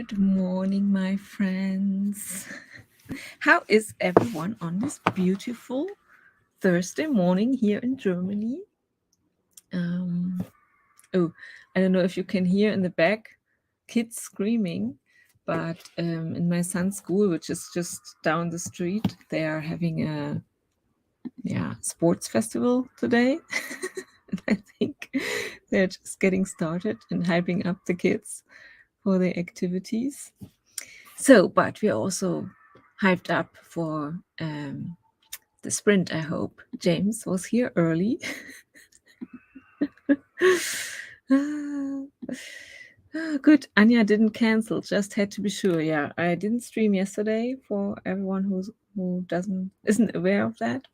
Good morning, my friends. How is everyone on this beautiful Thursday morning here in Germany? Oh, I don't know if you can hear in the back kids screaming, but in my son's school, which is just down the street, they are having a sports festival today. And I think they're just getting started and hyping up the kids for the activities. So, but we're also hyped up for the sprint, I hope. James was here early. Good. Anya didn't cancel, just had to be sure. Yeah, I didn't stream yesterday for everyone who isn't aware of that,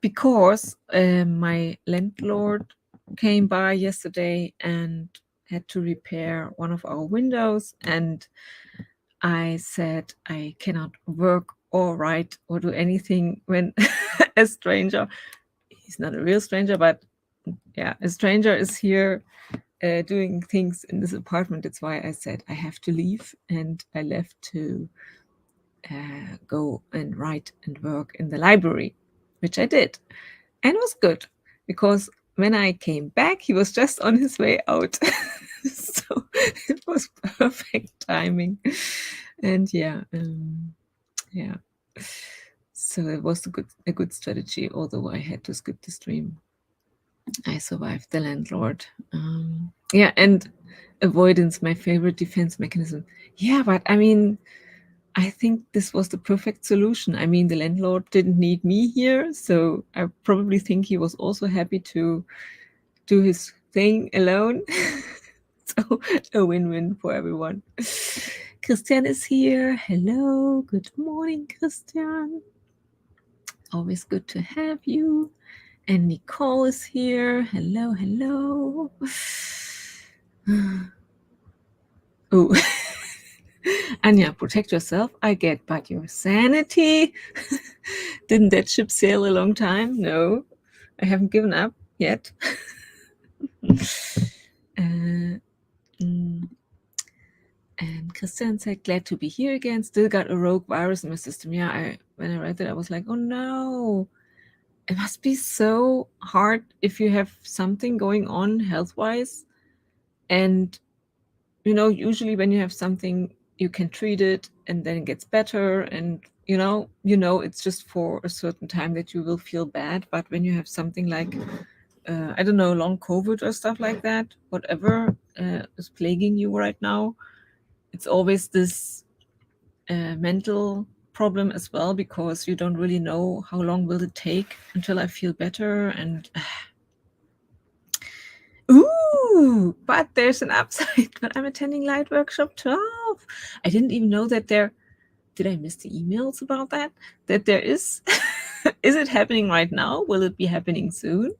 because my landlord came by yesterday and had to repair one of our windows, and I said I cannot work or write or do anything when a stranger, he's not a real stranger, but yeah, a stranger is here doing things in this apartment. That's why I said I have to leave, and I left to go and write and work in the library, which I did. And it was good, because when I came back, he was just on his way out. So it was perfect timing. And yeah. So it was a good strategy, although I had to skip the stream. I survived the landlord. And avoidance, my favorite defense mechanism. Yeah, but I mean, I think this was the perfect solution. I mean, the landlord didn't need me here, so I probably think he was also happy to do his thing alone. So a win-win for everyone. Christian is here. Hello. Good morning, Christian. Always good to have you. And Nicole is here. Hello, hello. Oh, Anya, protect yourself. I get, but your sanity. Didn't that ship sail a long time? No, I haven't given up yet. And Christian said, glad to be here again. Still got a rogue virus in my system. Yeah, when I read that, I was like, oh no. It must be so hard if you have something going on health-wise. And, usually when you have something, you can treat it and then it gets better. And, it's just for a certain time that you will feel bad. But when you have something like, I don't know, long COVID or stuff like that, whatever is plaguing you right now, it's always this mental problem as well, because you don't really know how long will it take until I feel better. And ooh, but there's an upside. But I'm attending Light Workshop 12. I didn't even know that there. Did I miss the emails about that? That there is. Is it happening right now? Will it be happening soon?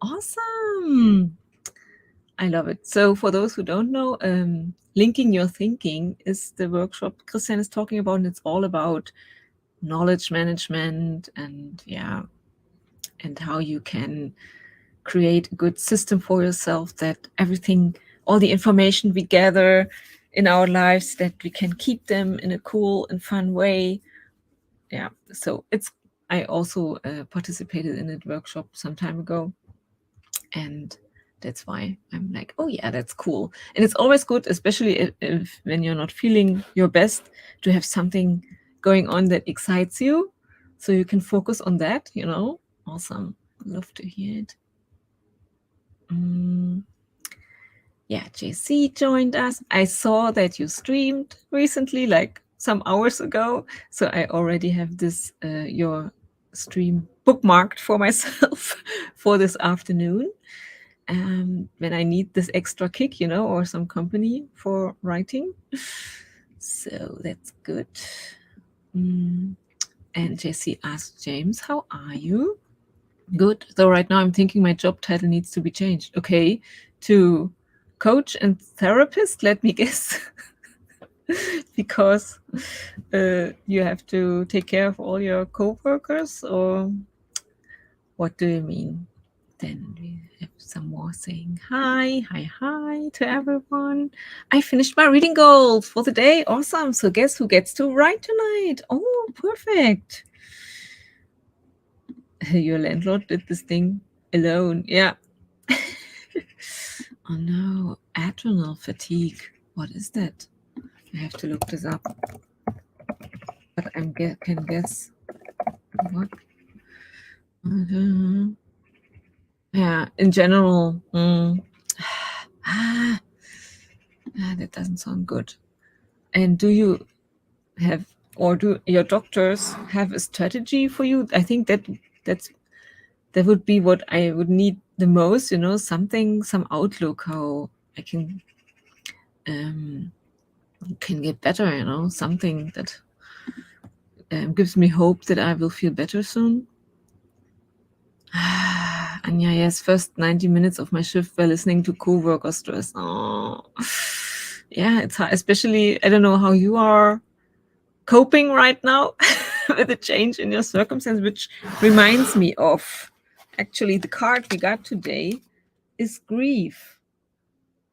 Awesome. I love it. So for those who don't know, Linking Your Thinking is the workshop Christian is talking about, and it's all about knowledge management and how you can create a good system for yourself, that everything, all the information we gather in our lives, that we can keep them in a cool and fun way. Yeah, so I also participated in a workshop some time ago, and that's why I'm like, oh yeah, that's cool. And it's always good, especially if when you're not feeling your best, to have something going on that excites you, so you can focus on that. Awesome. Love to hear it. Yeah, JC joined us. I saw that you streamed recently, like some hours ago, so I already have this your stream bookmarked for myself for this afternoon. When I need this extra kick, or some company for writing. So that's good. And Jessie asked James, how are you? Good. Though right now I'm thinking my job title needs to be changed. Okay, to coach and therapist, let me guess. Because you have to take care of all your co-workers, or what do you mean? Then we have some more saying hi to everyone. I finished my reading goals for the day. Awesome. So guess who gets to write tonight? Oh, perfect. Your landlord did this thing alone. Yeah. Oh no, adrenal fatigue. What is that? I have to look this up. But I can guess what. Yeah, in general. That doesn't sound good. And do you have, or do your doctors have a strategy for you? I think that would be what I would need the most. Some outlook how I can get better. Something that gives me hope that I will feel better soon. Anya, yes, first 90 minutes of my shift were listening to co-worker stress. Oh, yeah, it's hard, especially, I don't know how you are coping right now with the change in your circumstance, which reminds me of, actually, the card we got today is grief,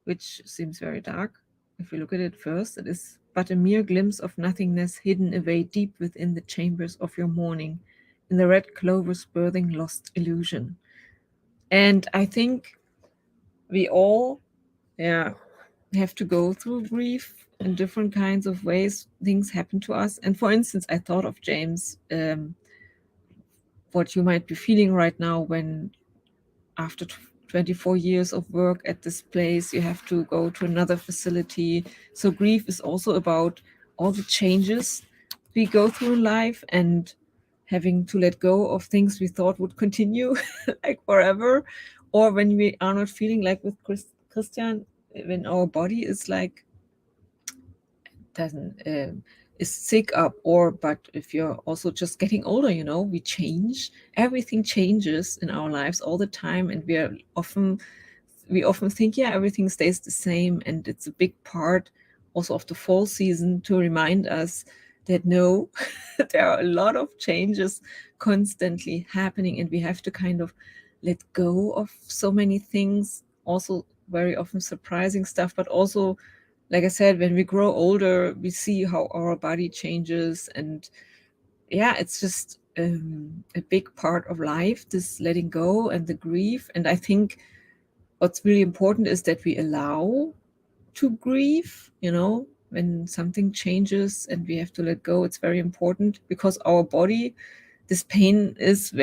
which seems very dark. If we look at it first, it is but a mere glimpse of nothingness hidden away deep within the chambers of your morning, in the red clover's birthing lost illusion. And I think we all, have to go through grief in different kinds of ways. Things happen to us. And for instance, I thought of James, what you might be feeling right now when after 24 years of work at this place, you have to go to another facility. So grief is also about all the changes we go through in life and having to let go of things we thought would continue like forever, or when we are not feeling like with Christian, when our body is like doesn't is sick up, or but if you're also just getting older, we change. Everything changes in our lives all the time, and we often think, yeah, everything stays the same. And it's a big part also of the fall season to remind us that no, there are a lot of changes constantly happening, and we have to kind of let go of so many things, also very often surprising stuff, but also, like I said, when we grow older, we see how our body changes. And yeah, it's just a big part of life, this letting go and the grief. And I think what's really important is that we allow to grieve, when something changes and we have to let go. It's very important because our body, this pain is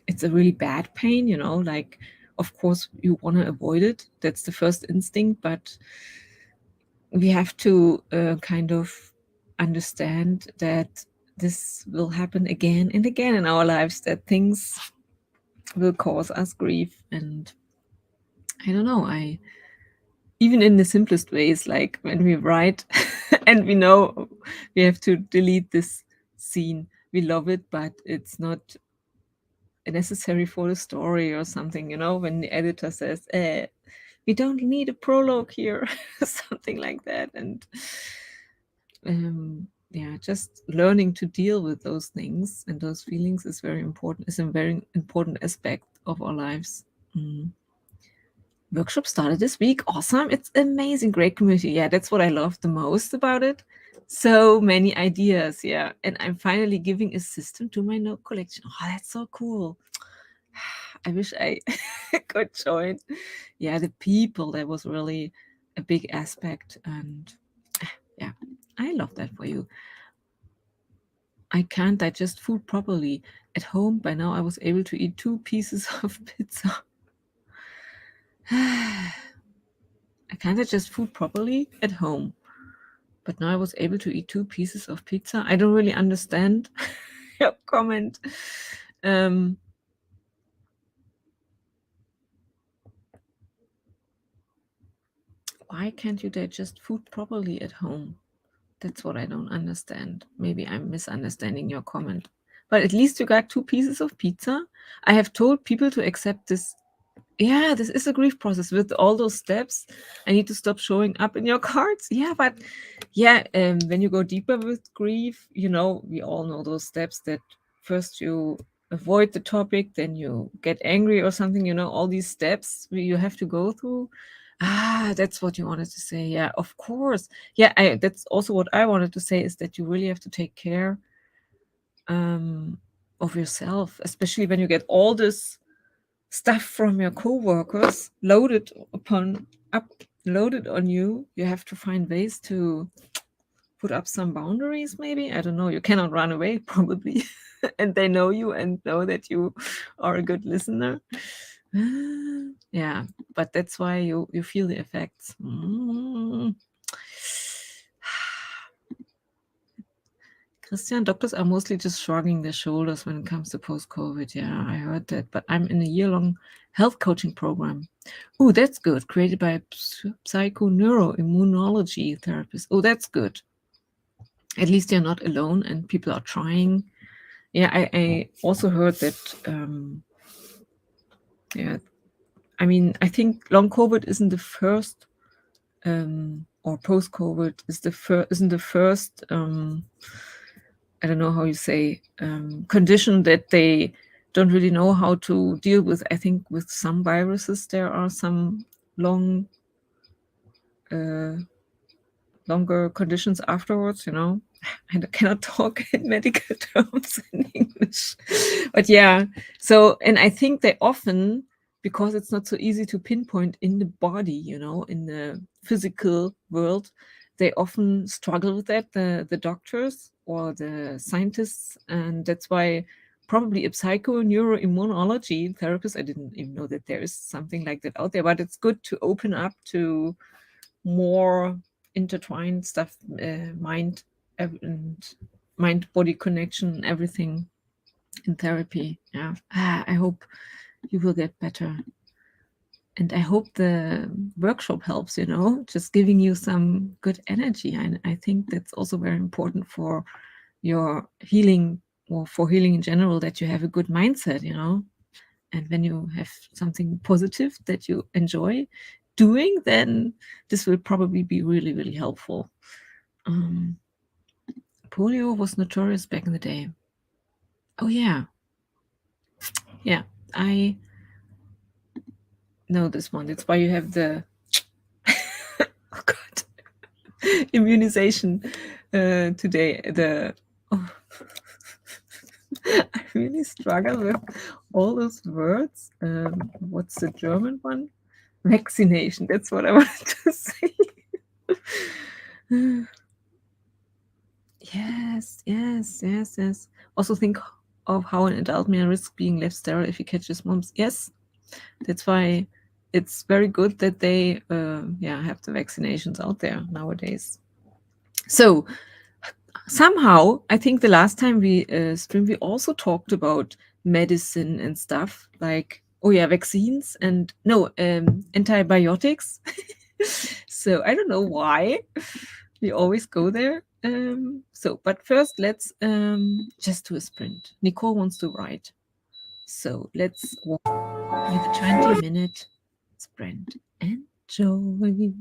it's a really bad pain, like, of course you want to avoid it. That's the first instinct, but we have to kind of understand that this will happen again and again in our lives, that things will cause us grief. And I don't know, even in the simplest ways, like when we write and we know we have to delete this scene, we love it, but it's not necessary for the story or something, when the editor says, we don't need a prologue here, something like that. And just learning to deal with those things and those feelings is very important, is a very important aspect of our lives. Workshop started this week. Awesome. It's amazing. Great community. Yeah, that's what I love the most about it. So many ideas. Yeah. And I'm finally giving a system to my note collection. Oh, that's so cool. I wish I could join. Yeah, the people, that was really a big aspect. And yeah, I love that for you. I can't digest food properly. At home, by now, I was able to eat 2 pieces of pizza. I can't digest food properly at home, but now I was able to eat 2 pieces of pizza. I don't really understand your comment. Why can't you digest food properly at home? That's what I don't understand. Maybe I'm misunderstanding your comment. But at least you got 2 pieces of pizza. I have told people to accept this. Yeah, this is a grief process with all those steps. I need to stop showing up in your cards. Yeah, but yeah, when you go deeper with grief, we all know those steps, that first you avoid the topic, then you get angry or something, all these steps you have to go through. That's what you wanted to say. Yeah, of course. Yeah, that's also what I wanted to say, is that you really have to take care of yourself, especially when you get all this stuff from your coworkers loaded on you. You have to find ways to put up some boundaries, maybe. I don't know. You cannot run away, probably. And they know you and know that you are a good listener. Yeah, but that's why you feel the effects. Christian, doctors are mostly just shrugging their shoulders when it comes to post-COVID. Yeah, I heard that. But I'm in a year-long health coaching program. Oh, that's good. Created by a psychoneuroimmunology therapist. Oh, that's good. At least you're not alone and people are trying. Yeah, I also heard that, yeah, I mean, I think long COVID isn't the first, or post-COVID isn't the first, I don't know how you say, condition that they don't really know how to deal with. I think with some viruses, there are some longer conditions afterwards, and I cannot talk in medical terms in English. But yeah, so, and I think they often, because it's not so easy to pinpoint in the body, in the physical world, they often struggle with that, the doctors or the scientists. And that's why probably a psychoneuroimmunology therapist, I didn't even know that there is something like that out there, but it's good to open up to more intertwined stuff, and mind body connection, everything in therapy. Yeah, I hope you will get better, and I hope the workshop helps, just giving you some good energy. And I think that's also very important for your healing, or for healing in general, that you have a good mindset, and when you have something positive that you enjoy doing, then this will probably be really, really helpful. Polio was notorious back in the day. Oh yeah, I know this one. That's why you have the oh god, immunization today. Oh, I really struggle with all those words. What's the German one? Vaccination. That's what I wanted to say. Yes. Also think of how an adult may risk being left sterile if he catches mumps. Yes, that's why it's very good that they have the vaccinations out there nowadays. So somehow, I think the last time we streamed, we also talked about medicine and stuff like, vaccines and antibiotics. So I don't know why we always go there. But first, let's just do a sprint. Nicole wants to write. So let's walk with a 20-minute sprint. Enjoy.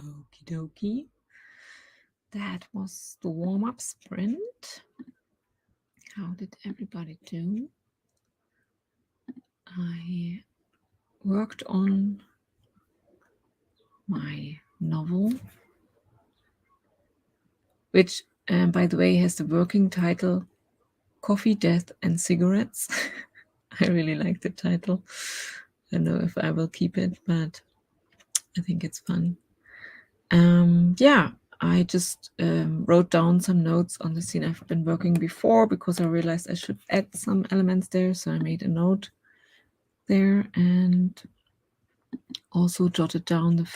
Okie dokie. That was the warm-up sprint. How did everybody do? I worked on my novel, which, by the way, has the working title Coffee, Death, and Cigarettes. I really like the title. I don't know if I will keep it, but I think it's fun. Yeah, I just wrote down some notes on the scene I've been working before because I realized I should add some elements there. So I made a note there and also jotted down the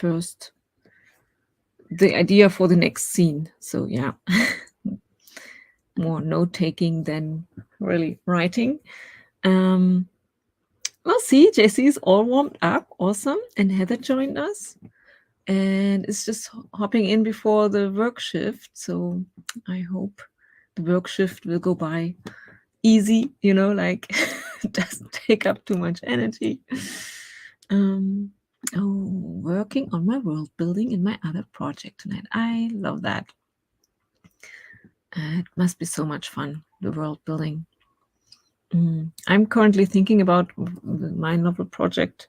idea for the next scene. So yeah, more note taking than really writing. Well, see, Jessie is all warmed up. Awesome. And Heather joined us and is just hopping in before the work shift. So I hope the work shift will go by easy, like it doesn't take up too much energy. Working on my world building in my other project tonight. I love that. It must be so much fun, the world building. I'm currently thinking about my novel project,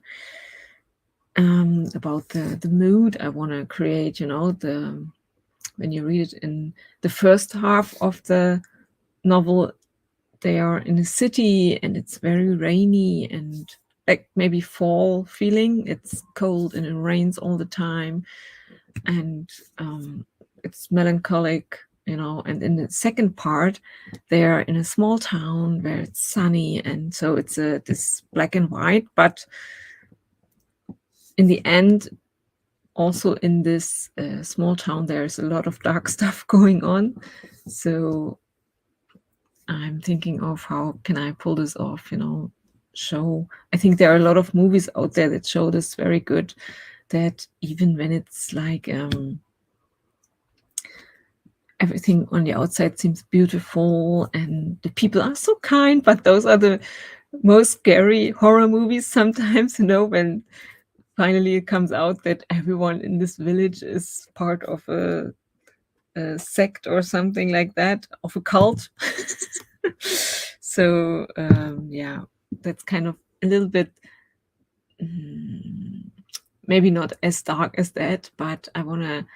about the mood I want to create, when you read it in the first half of the novel, they are in a city and it's very rainy and like maybe fall feeling. It's cold and it rains all the time and it's melancholic, and in the second part they're in a small town where it's sunny, and so it's this black and white, but in the end also in this small town there's a lot of dark stuff going on. So I'm thinking of how can I pull this off, show. I think there are a lot of movies out there that show this very good, that even when it's like everything on the outside seems beautiful and the people are so kind, but those are the most scary horror movies sometimes, when finally it comes out that everyone in this village is part of a sect or something like that, of a cult. So yeah, that's kind of a little bit maybe not as dark as that, but I want to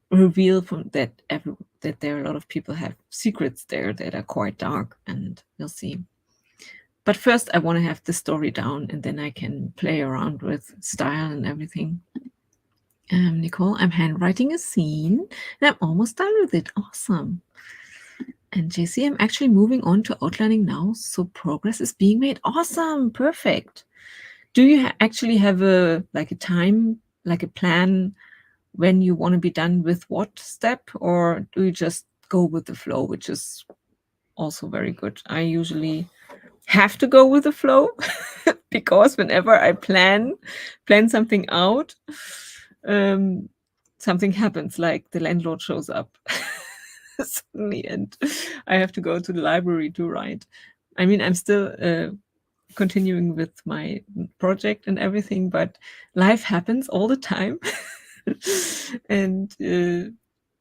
reveal from that there are a lot of people have secrets there that are quite dark, and we'll see. But first I want to have the story down and then I can play around with style and everything. Nicole, I'm handwriting a scene and I'm almost done with it. Awesome. And JC, I'm actually moving on to outlining now, so progress is being made. Awesome. Perfect. Do you actually have a time, like a plan when you want to be done with what step, or do you just go with the flow, which is also very good? I usually have to go with the flow because whenever I plan something out, something happens, like the landlord shows up suddenly and I have to go to the library to write. I mean, I'm still continuing with my project and everything, but life happens all the time. And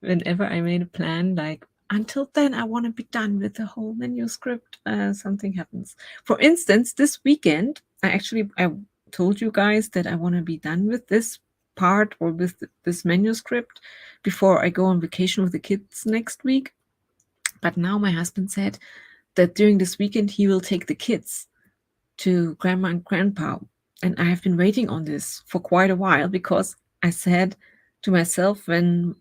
whenever I made a plan, like until then I want to be done with the whole manuscript, something happens. For instance, this weekend I told you guys that I want to be done with this part or with this manuscript before I go on vacation with the kids next week. But now my husband said that during this weekend he will take the kids to grandma and grandpa, and I have been waiting on this for quite a while, because I said to myself, when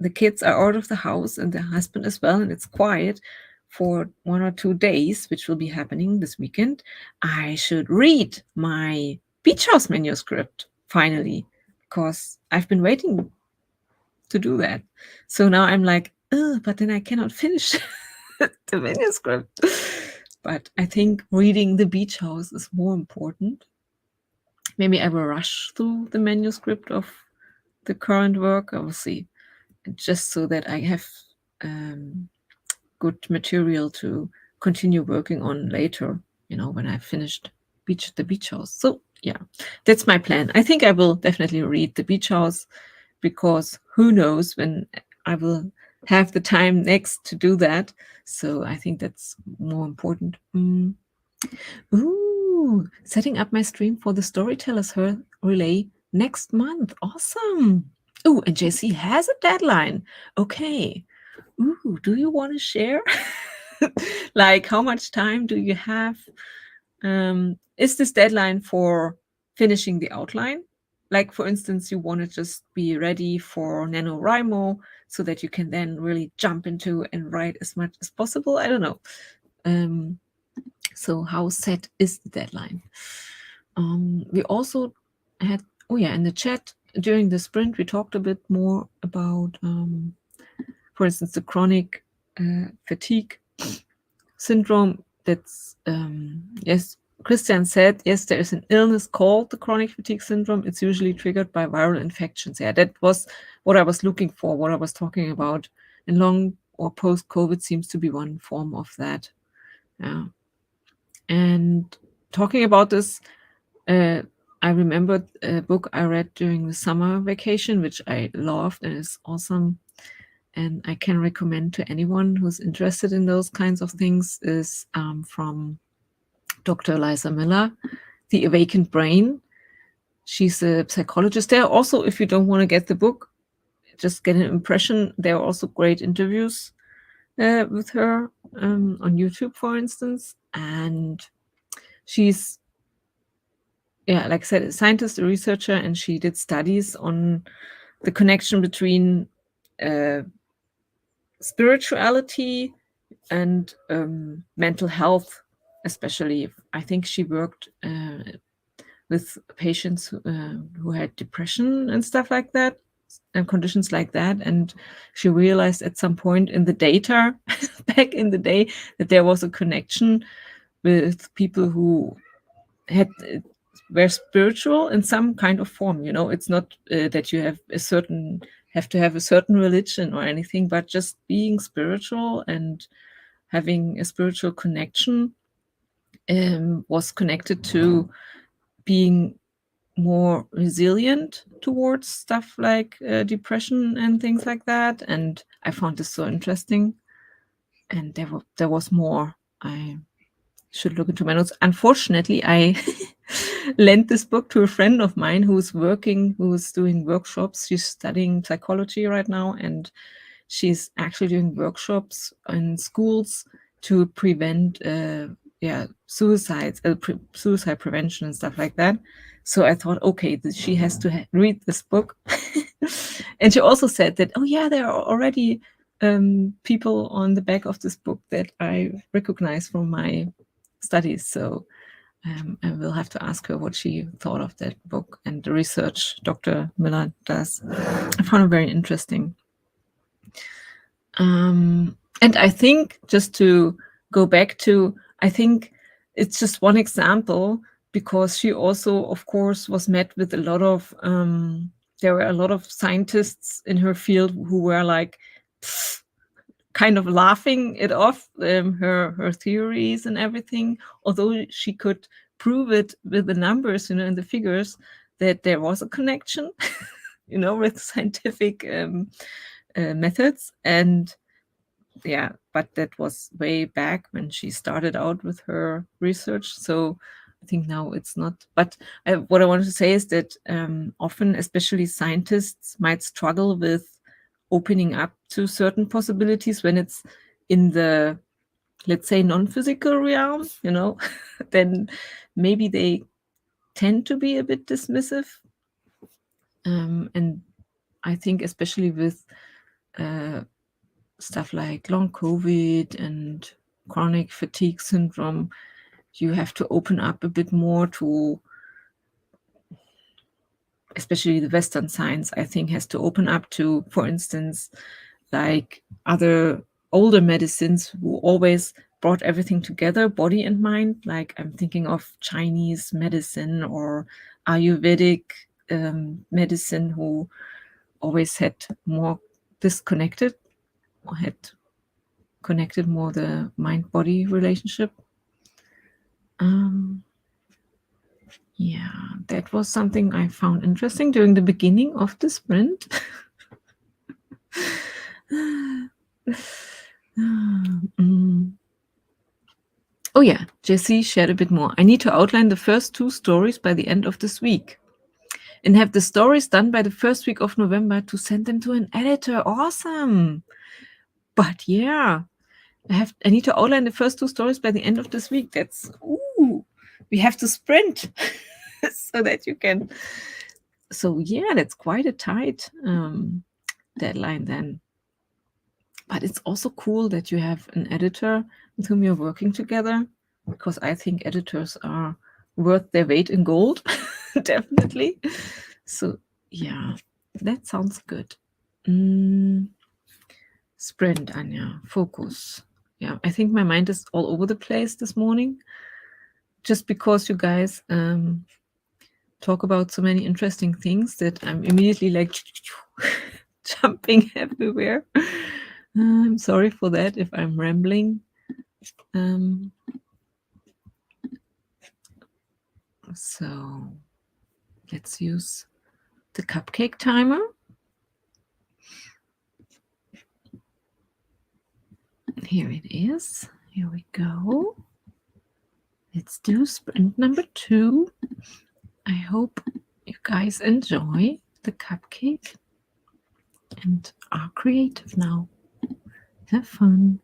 the kids are out of the house and the husband as well, and it's quiet for 1 or 2 days, which will be happening this weekend, I should read my Beach House manuscript finally, because I've been waiting to do that. So now I'm like, but then I cannot finish the manuscript. But I think reading the Beach House is more important. Maybe I will rush through the manuscript of the current work. I will see, just so that I have good material to continue working on later, when I've finished the Beach House. So yeah, that's my plan. I think I will definitely read the Beach House because who knows when I will have the time next to do that. So I think that's more important. Ooh, setting up my stream for the Storytellers Relay next month. Awesome. Ooh, and JC has a deadline. Okay. Ooh, do you want to share? Like, how much time do you have? Is this deadline for finishing the outline? Like, for instance, you want to just be ready for NaNoWriMo so that you can then really jump into and write as much as possible? I don't know. So how set is the deadline? We also had, in the chat during the sprint, we talked a bit more about, for instance, the chronic fatigue syndrome. That's, yes, Christian said, yes, there is an illness called the chronic fatigue syndrome. It's usually triggered by viral infections. Yeah, that was what I was looking for, what I was talking about. And long or post-COVID seems to be one form of that. Yeah. And talking about this, I remembered a book I read during the summer vacation, which I loved and is awesome. And I can recommend to anyone who's interested in those kinds of things, is from Dr. Eliza Miller, The Awakened Brain. She's a psychologist. There also, if you don't want to get the book, just get an impression, there are also great interviews with her on YouTube, for instance. And she's, like I said, a scientist, a researcher, and she did studies on the connection between spirituality and mental health, especially. I think she worked with patients who had depression and stuff like that, and conditions like that. And she realized at some point in the data back in the day that there was a connection with people who had were spiritual in some kind of form. It's not that you have to have a certain religion or anything, but just being spiritual and having a spiritual connection was connected to being more resilient towards stuff like depression and things like that. And I found this so interesting. And there was more. I should look into my notes. Unfortunately, I lent this book to a friend of mine who's doing workshops. She's studying psychology right now, and she's actually doing workshops in schools to prevent suicides, suicide prevention and stuff like that. So I thought, okay, she has to read this book. And she also said that, there are already people on the back of this book that I recognize from my studies. So I will have to ask her what she thought of that book and the research Dr. Miller does. I found it very interesting. And I think, just to go back to, I think it's just one example, because she also, of course, was met with a lot of, there were a lot of scientists in her field who were like, kind of laughing it off, her theories and everything, although she could prove it with the numbers, and the figures, that there was a connection, with scientific methods. And but that was way back when she started out with her research. So I think now it's not. But what I wanted to say is that often, especially scientists, might struggle with opening up to certain possibilities when it's in the, let's say, non-physical realm, then maybe they tend to be a bit dismissive. And I think especially with stuff like long COVID and chronic fatigue syndrome, you have to open up a bit more to, especially the Western science, I think, has to open up to, for instance, like other older medicines who always brought everything together, body and mind. Like I'm thinking of Chinese medicine or Ayurvedic medicine, who always had more disconnected, or had connected more the mind-body relationship. Yeah, that was something I found interesting during the beginning of the sprint. Mm. Oh yeah, Jessie shared a bit more. I need to outline the first 2 stories by the end of this week and have the stories done by the first week of November to send them to an editor. Awesome. But yeah, I need to outline the first 2 stories by the end of this week. That's we have to sprint so that you can. So yeah, that's quite a tight deadline then. But it's also cool that you have an editor with whom you're working together, because I think editors are worth their weight in gold, definitely. So yeah, that sounds good. Sprint, Anja, focus. Yeah, I think my mind is all over the place this morning, just because you guys talk about so many interesting things that I'm immediately like jumping everywhere. I'm sorry for that if I'm rambling. So let's use the cupcake timer. Here it is. Here we go. Let's do sprint number 2. I hope you guys enjoy the cupcake and are creative now. Have fun.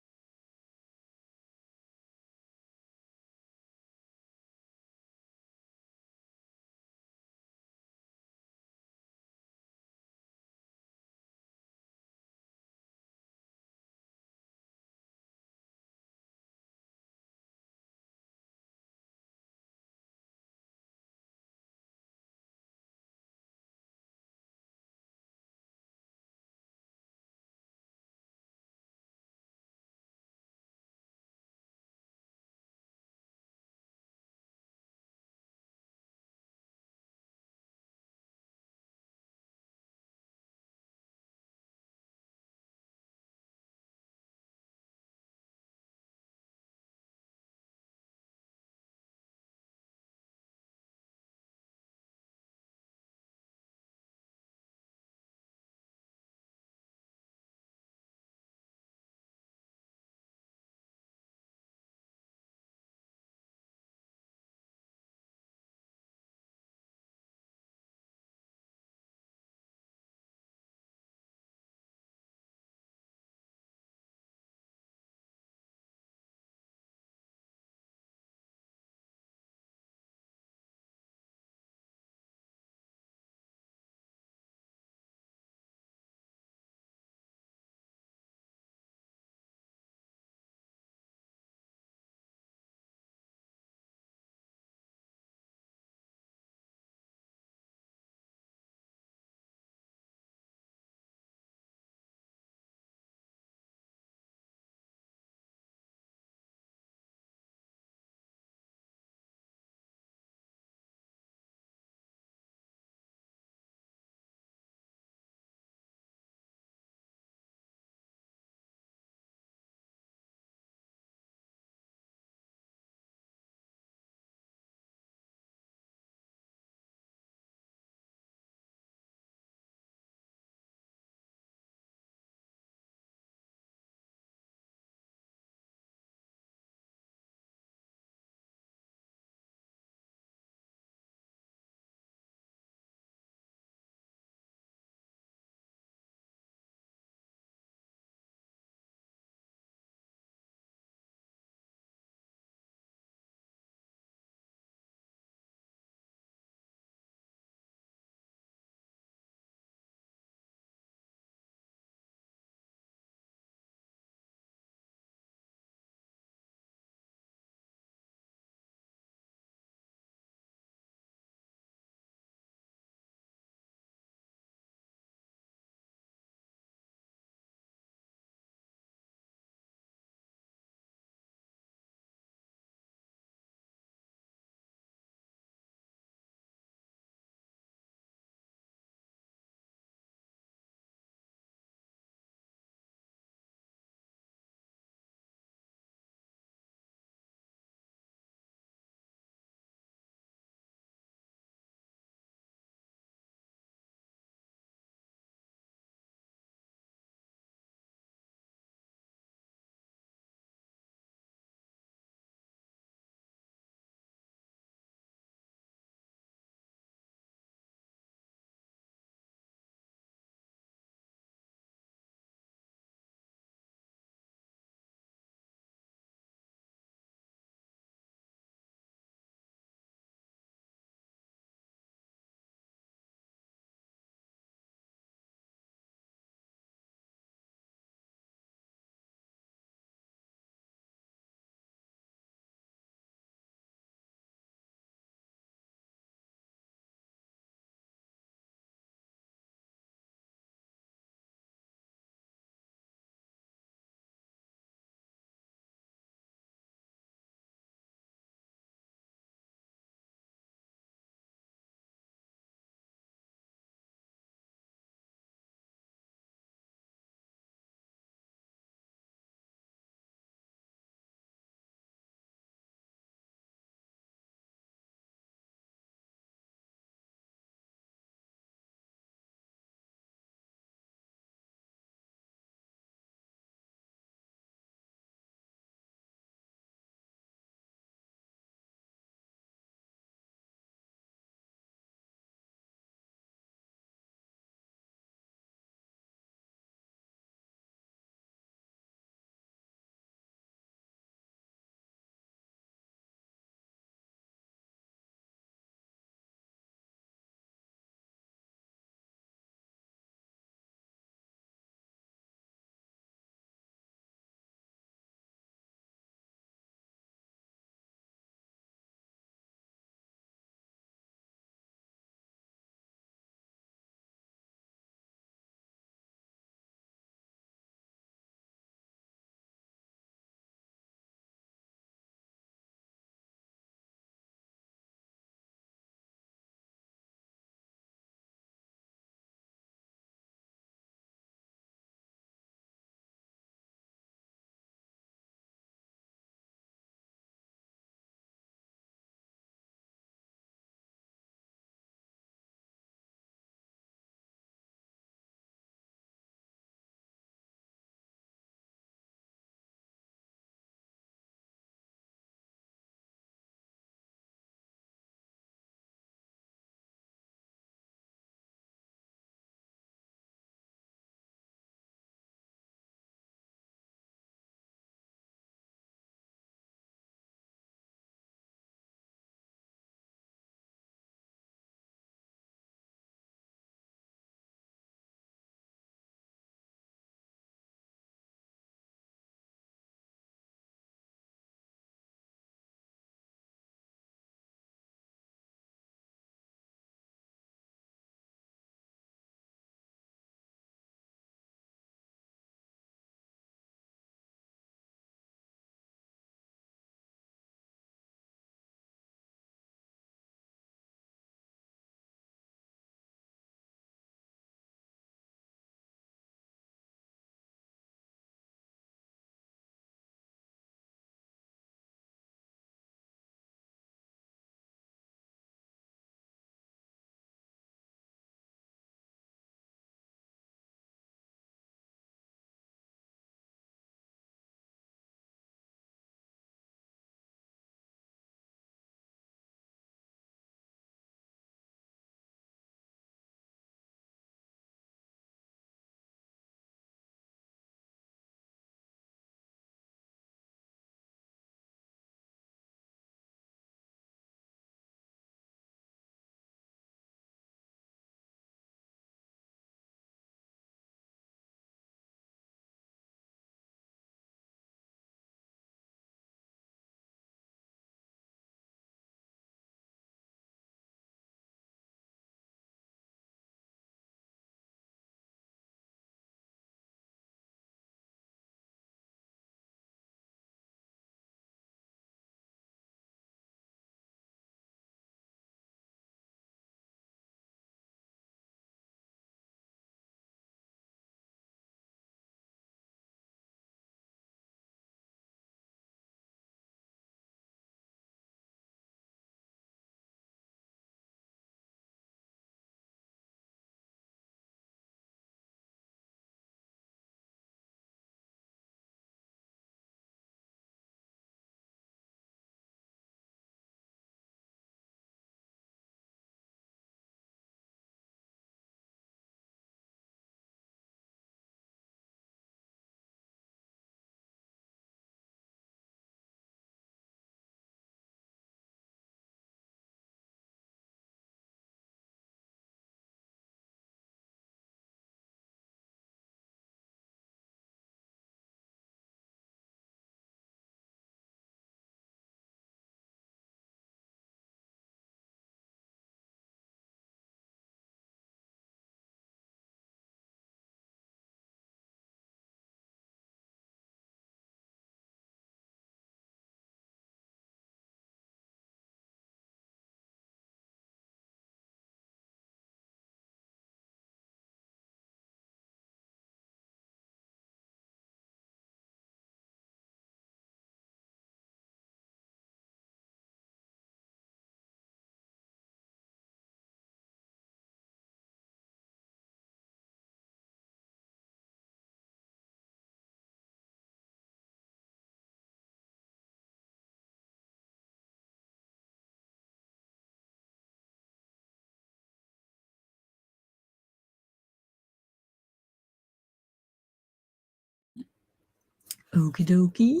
Okie dokie.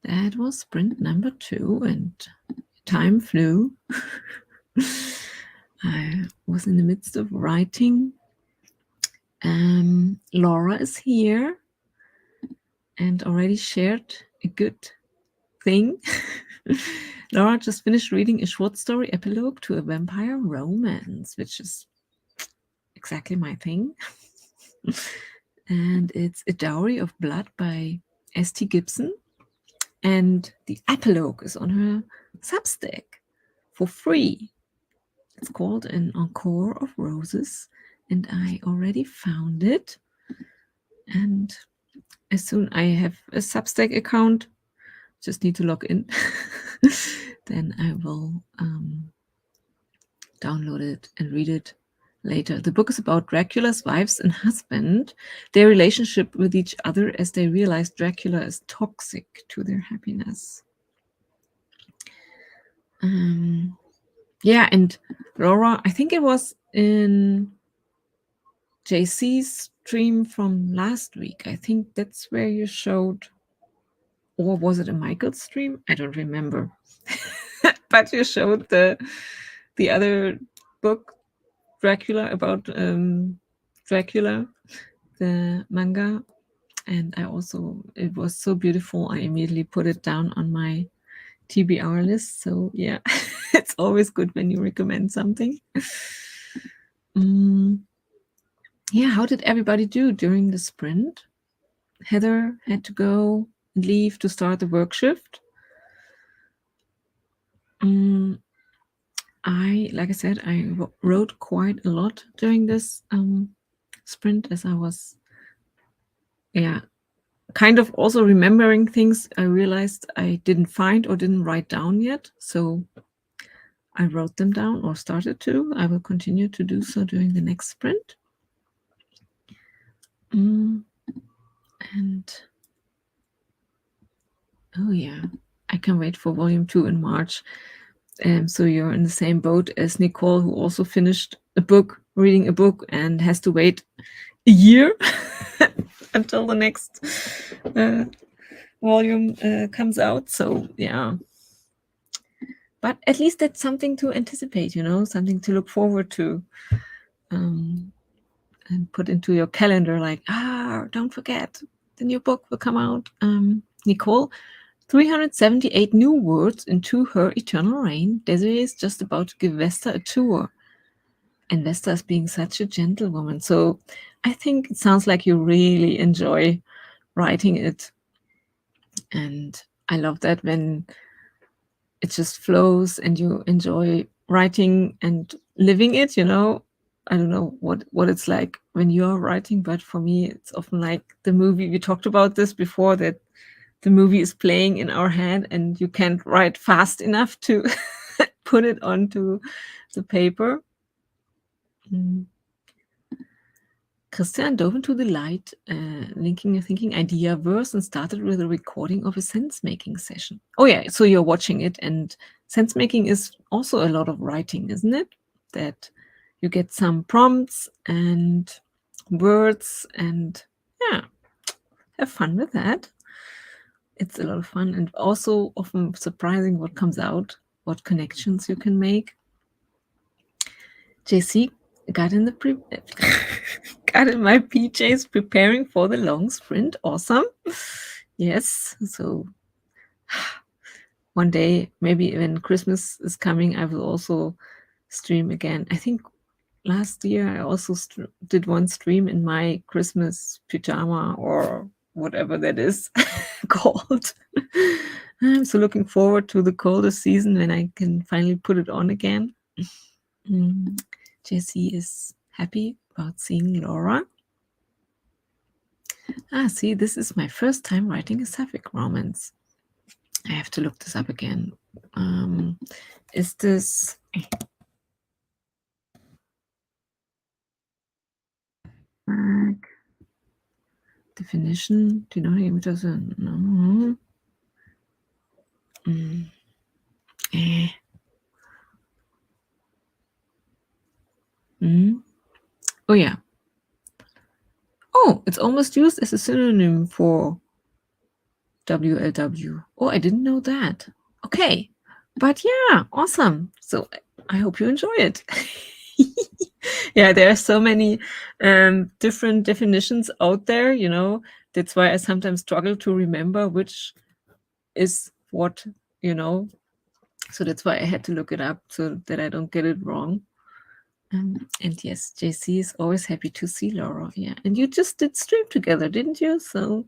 That was sprint number 2, and time flew. I was in the midst of writing. Laura is here and already shared a good thing. Laura just finished reading a short story epilogue to a vampire romance, which is exactly my thing. And it's A Dowry of Blood by S.T. Gibson. And the epilogue is on her Substack for free. It's called An Encore of Roses, and I already found it. And as soon I have a Substack account, just need to log in, then I will download it and read it later. The book is about Dracula's wives and husband, their relationship with each other as they realize Dracula is toxic to their happiness. Yeah, and Laura, I think it was in JC's stream from last week. I think that's where you showed, or was it a Michael's stream? I don't remember. But you showed the other book, Dracula, about Dracula, the manga. And I also, it was so beautiful, I immediately put it down on my TBR list. So yeah, it's always good when you recommend something. Yeah, how did everybody do during the sprint? Heather had to go and leave to start the work shift. Like I said, I wrote quite a lot during this sprint, as I was, kind of also remembering things I realized I didn't find or didn't write down yet. So I wrote them down, or started to. I will continue to do so during the next sprint. And oh yeah, I can wait for volume 2 in March. So you're in the same boat as Nicole, who also finished a book, reading a book, and has to wait a year until the next volume comes out. So yeah, but at least that's something to anticipate, something to look forward to, and put into your calendar, like, don't forget, the new book will come out. Nicole, 378 new words into her Eternal Reign. Desiree is just about to give Vesta a tour. And Vesta is being such a gentlewoman. So I think it sounds like you really enjoy writing it. And I love that when it just flows and you enjoy writing and living it, I don't know what it's like when you're writing, but for me, it's often like the movie. We talked about this before, that the movie is playing in our head and you can't write fast enough to put it onto the paper. Christian dove into the light, linking a thinking idea verse, and started with a recording of a sense-making session. Oh yeah, so you're watching it, and sense-making is also a lot of writing, isn't it? That you get some prompts and words, and yeah, have fun with that. It's a lot of fun, and also often surprising what comes out, what connections you can make. JC got in got in my PJs preparing for the long sprint. Awesome. Yes. So one day, maybe when Christmas is coming, I will also stream again. I think last year I also did one stream in my Christmas pajama, or whatever that is called. I'm so looking forward to the colder season when I can finally put it on again. Jessie is happy about seeing Laura. See, this is my first time writing a sapphic romance. I have to look this up again. Is this... definition? Do you know how it doesn't? No. Oh yeah. Oh, it's almost used as a synonym for WLW. Oh, I didn't know that. Okay. But yeah, awesome. So I hope you enjoy it. Yeah, there are so many different definitions out there, you know. That's why I sometimes struggle to remember which is what, you know. So that's why I had to look it up so that I don't get it wrong. And yes, JC is always happy to see Laura. Yeah, and you just did stream together, didn't you? So,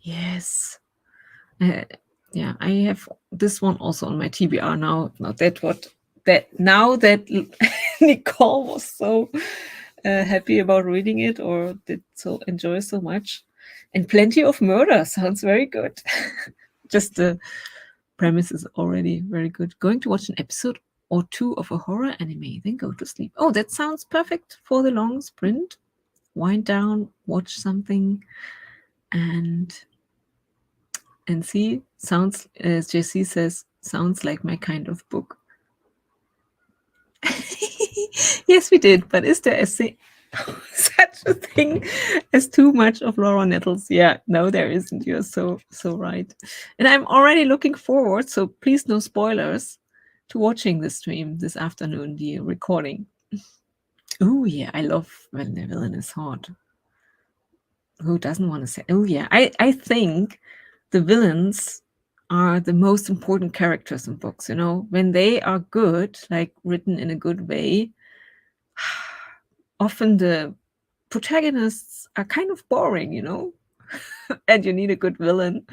yes. Yeah, I have this one also on my TBR now. Now that Nicole was so happy about reading it or did so enjoy so much, and plenty of murder sounds very good. Just the premise is already very good. Going to watch an episode or two of a horror anime, then go to sleep. Oh, that sounds perfect for the long sprint. Wind down, watch something, and see. Sounds, as JC says, sounds like my kind of book. Yes, we did. But is there such a thing as too much of Laura Nettles? Yeah, no, there isn't. You're so right. And I'm already looking forward, so please no spoilers, to watching the stream this afternoon, the recording. Oh yeah, I love when the villain is hot. Who doesn't want to say? Oh yeah, I think the villains are the most important characters in books. You know, when they are good, like written in a good way, often the protagonists are kind of boring, you know, and you need a good villain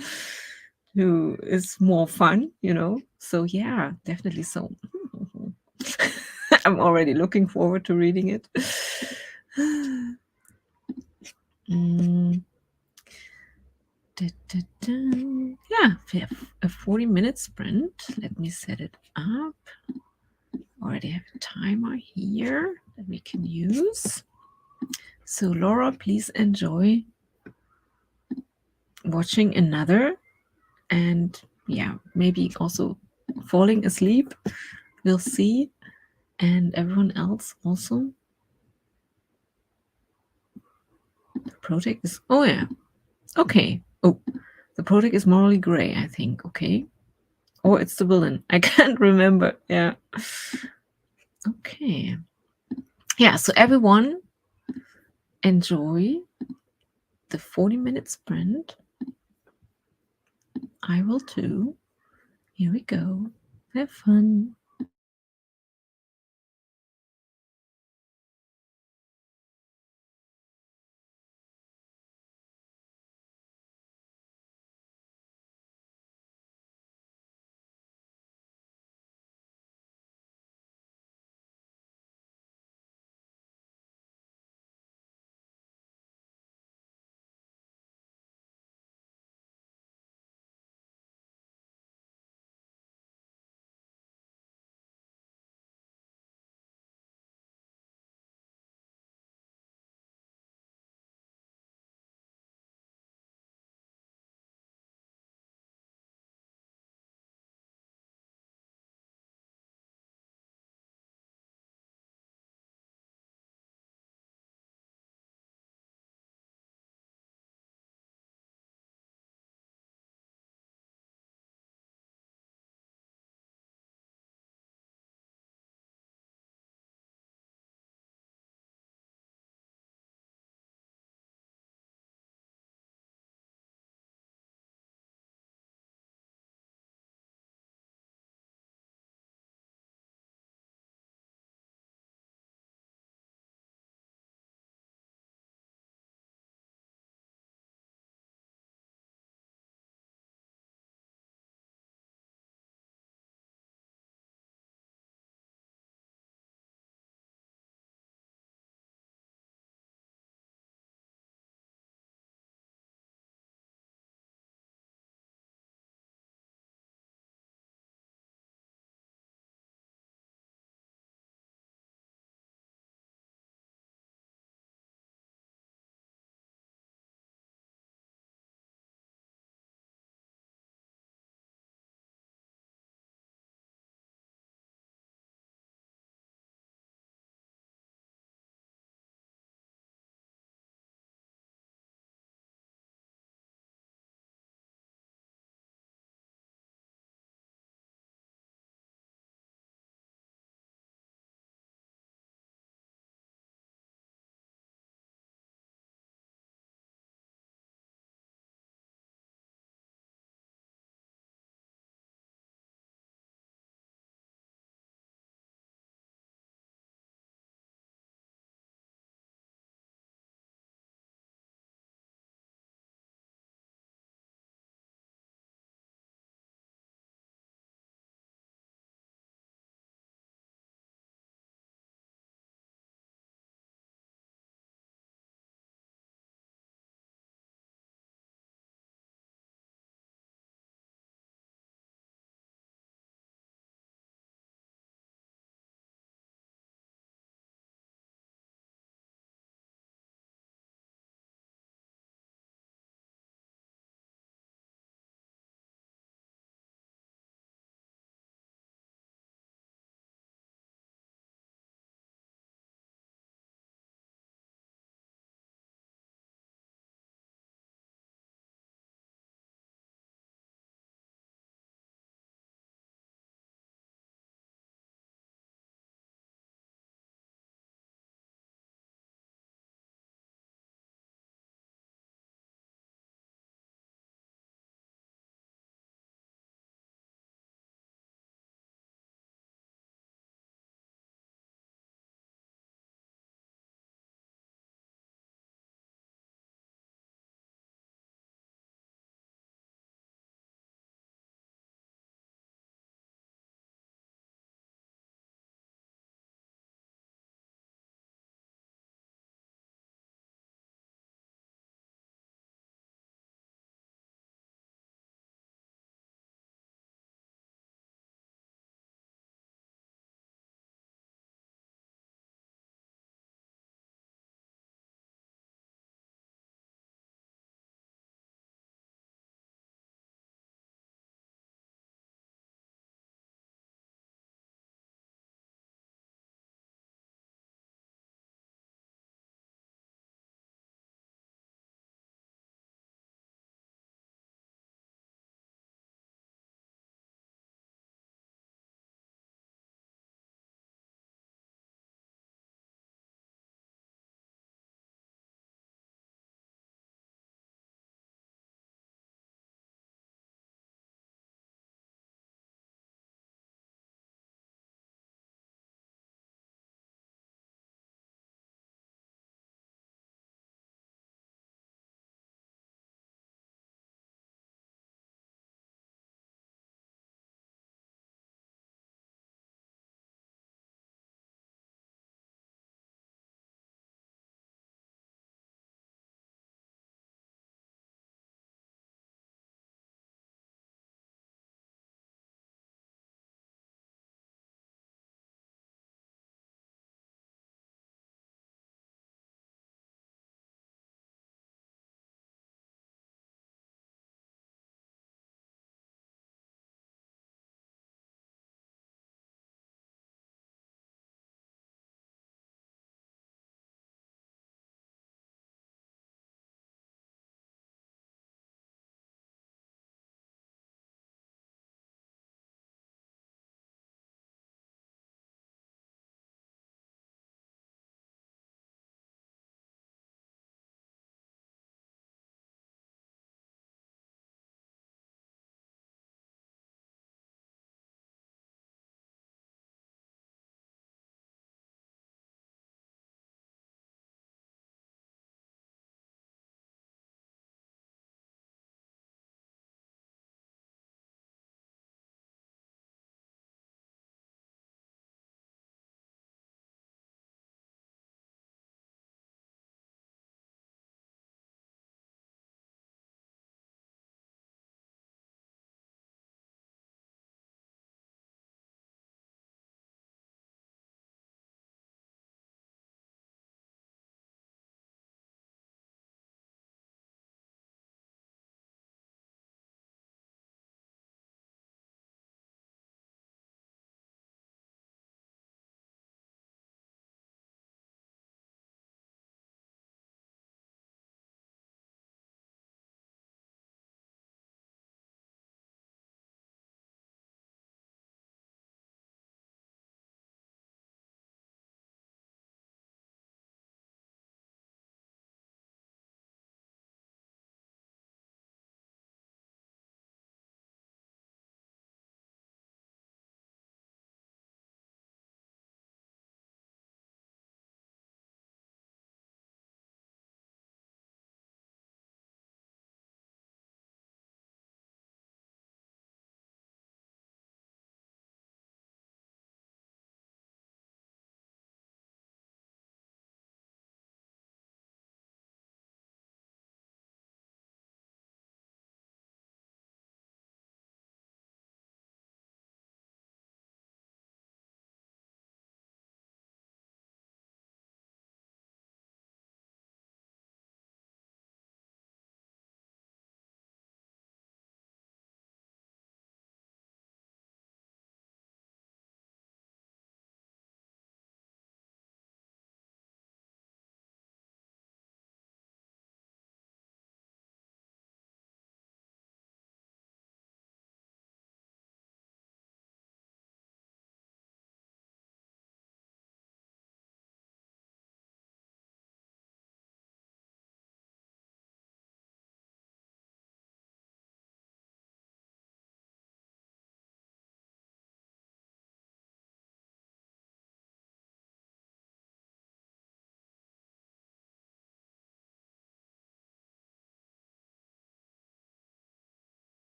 who is more fun, you know. So yeah, definitely so. I'm already looking forward to reading it. Mm. Yeah, we have a 40-minute sprint. Let me set it up. Already have a timer here that we can use. So Laura, please enjoy watching another, and yeah, maybe also falling asleep. We'll see. And everyone else also. The project is, oh yeah, okay. Oh, the project is morally gray, I think. Okay. Or it's the villain. I can't remember. Yeah. Okay. Yeah, so everyone enjoy the 40-minute sprint. I will too. Here we go. Have fun.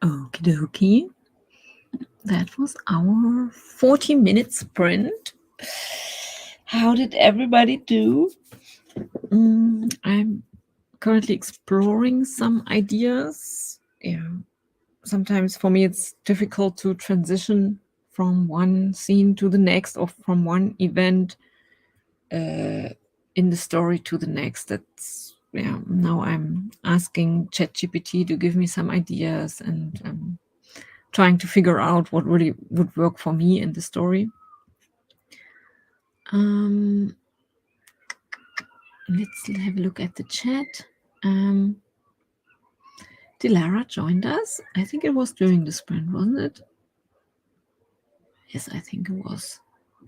Okie dokie. That was our 40-minute sprint. How did everybody do? I'm currently exploring some ideas. Yeah. Sometimes for me it's difficult to transition from one scene to the next or from one event in the story to the next. That's now I'm asking ChatGPT to give me some ideas and trying to figure out what really would work for me in the story. Let's have a look at the chat. Dilara joined us. I think it was during the sprint, wasn't it? Yes, I think it was.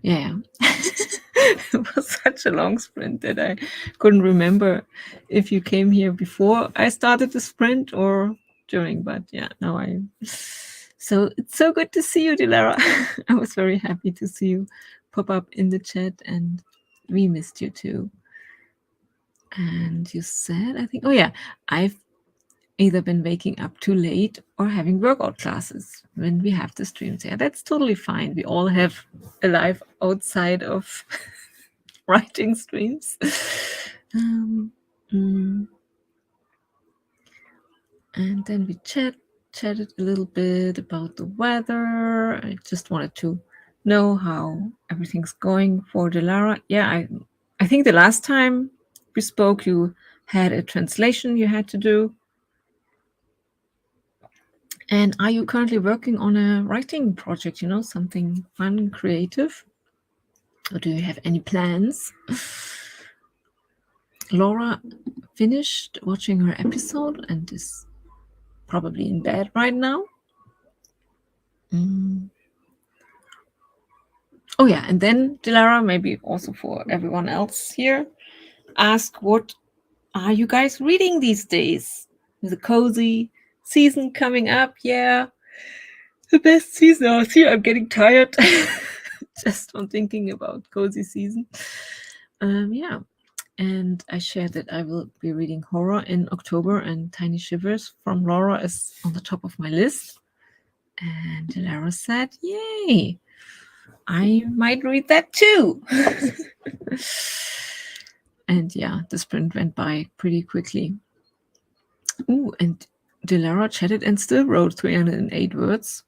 Yeah. It was such a long sprint that I couldn't remember if you came here before I started the sprint or during, but yeah, now I. So it's so good to see you, Dilara. I was very happy to see you pop up in the chat, and we missed you too. And you said, I think, oh yeah, I've either been waking up too late or having workout classes when we have the streams. Yeah, that's totally fine. We all have a life outside of writing streams. And then we chatted a little bit about the weather. I just wanted to know how everything's going for Dilara. Yeah, I think the last time we spoke, you had a translation you had to do. And are you currently working on a writing project, something fun and creative? Or do you have any plans? Laura finished watching her episode and is probably in bed right now. Oh yeah, and then Dilara, maybe also for everyone else here, ask what are you guys reading these days? With a cozy season coming up, yeah. The best season. Oh, see, I'm getting tired just from thinking about cozy season. Yeah. And I shared that I will be reading horror in October, and Tiny Shivers from Laura is on the top of my list. And Lara said, yay, I might read that too. And yeah, the sprint went by pretty quickly. Ooh, and Dilara chatted and still wrote 308 words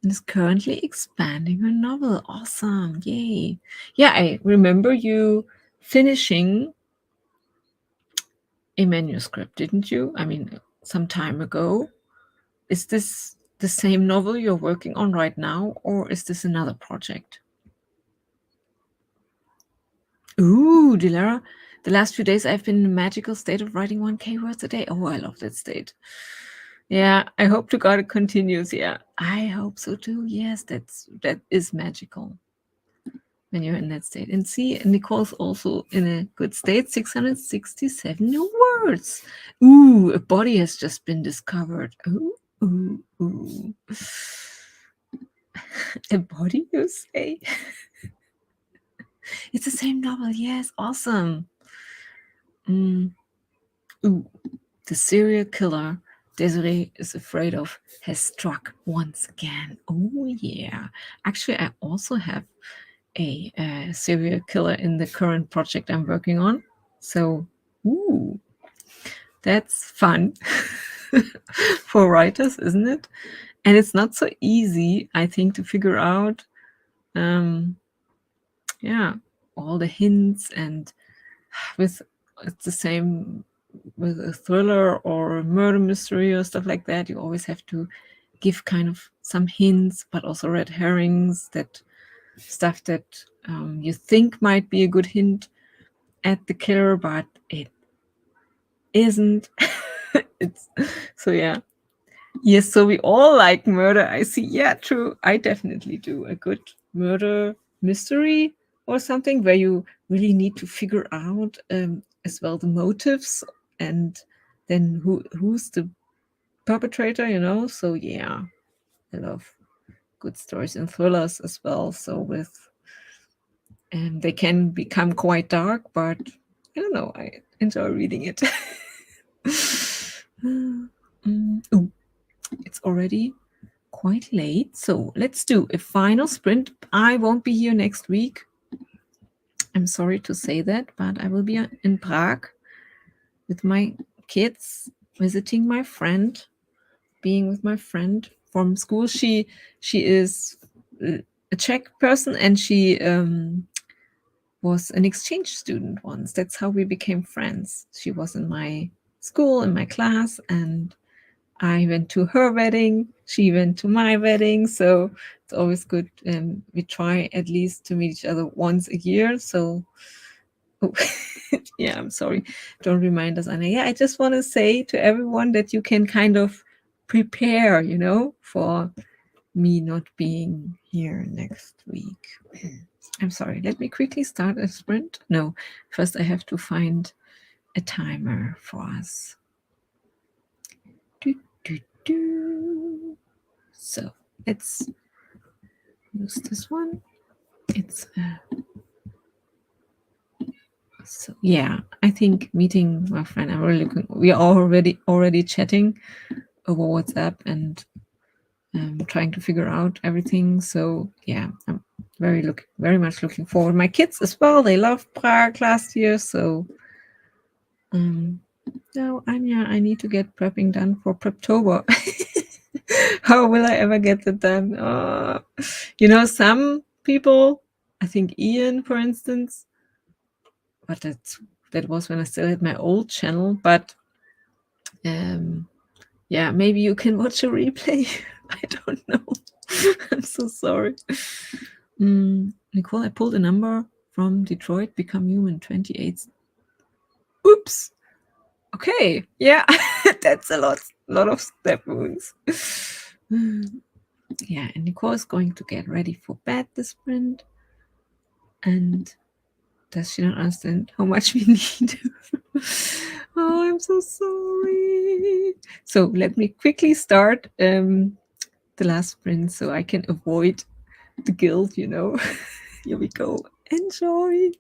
and is currently expanding her novel. Awesome. Yay. Yeah, I remember you finishing a manuscript, didn't you? I mean, some time ago. Is this the same novel you're working on right now, or is this another project? Ooh, Dilara, the last few days I've been in a magical state of writing 1K words a day. Oh, I love that state. Yeah, I hope to God it continues. Yeah, I hope so too. Yes, that is magical when you're in that state. And see, Nicole's also in a good state, 667 new words. Ooh, a body has just been discovered. Ooh. A body, you say? It's the same novel. Yes, awesome. Ooh, the serial killer Desiree is afraid of has struck once again. Oh yeah. Actually, I also have a serial killer in the current project I'm working on. So, ooh, that's fun for writers, isn't it? And it's not so easy, I think, to figure out, all the hints. And it's the same with a thriller or a murder mystery or stuff like that. You always have to give kind of some hints, but also red herrings, that stuff that you think might be a good hint at the killer, but it isn't. It's so yeah. Yes, so we all like murder. I see. Yeah, true. I definitely do. A good murder mystery or something where you really need to figure out as well the motives, and then who's the perpetrator. So yeah, I love good stories and thrillers as well. So with they can become quite dark, but I don't know, I enjoy reading it. Ooh, it's already quite late. So let's do a final sprint. I won't be here next week. I'm sorry to say that, but I will be in Prague with my kids, visiting my friend, being with my friend from school. She is a Czech person, and she was an exchange student once. That's how we became friends. She was in my school, in my class, and I went to her wedding. She went to my wedding. So it's always good. We try at least to meet each other once a year. So, oh, yeah, I'm sorry. Don't remind us, Anna. Yeah, I just want to say to everyone that you can kind of prepare, for me not being here next week. I'm sorry. Let me quickly start a sprint. No, first I have to find a timer for us. Do, do, do. So let's use this one. It's so yeah. I think meeting my friend. I'm really looking. We are already chatting over WhatsApp and trying to figure out everything. So yeah, I'm very much looking forward. My kids as well. They loved Prague last year. So now Anya, I need to get prepping done for Preptober. How will I ever get that done? Some people, I think Ian, for instance, but that was when I still had my old channel. But yeah, maybe you can watch a replay. I don't know. I'm so sorry. Nicole, I pulled a number from Detroit, Become Human 28. Oops. Okay. Yeah, that's a lot of step wounds. Yeah, and Nicole is going to get ready for bed this sprint. And does she not understand how much we need? Oh, I'm so sorry. So let me quickly start the last sprint so I can avoid the guilt, Here we go. Enjoy.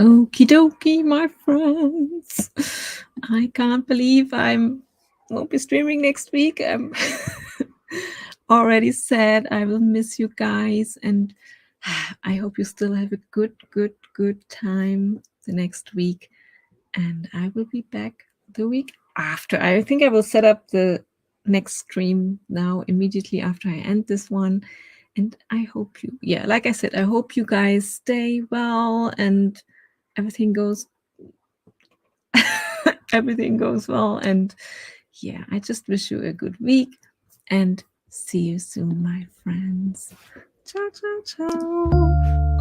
Okie dokie, my friends. I can't believe won't be streaming next week. I'm already sad. I will miss you guys, and I hope you still have a good time the next week. And I will be back the week after. I think I will set up the next stream now immediately after I end this one. And I hope like I said, I hope you guys stay well and everything goes everything goes well. And yeah, I just wish you a good week and see you soon, my friends. Ciao, ciao, ciao.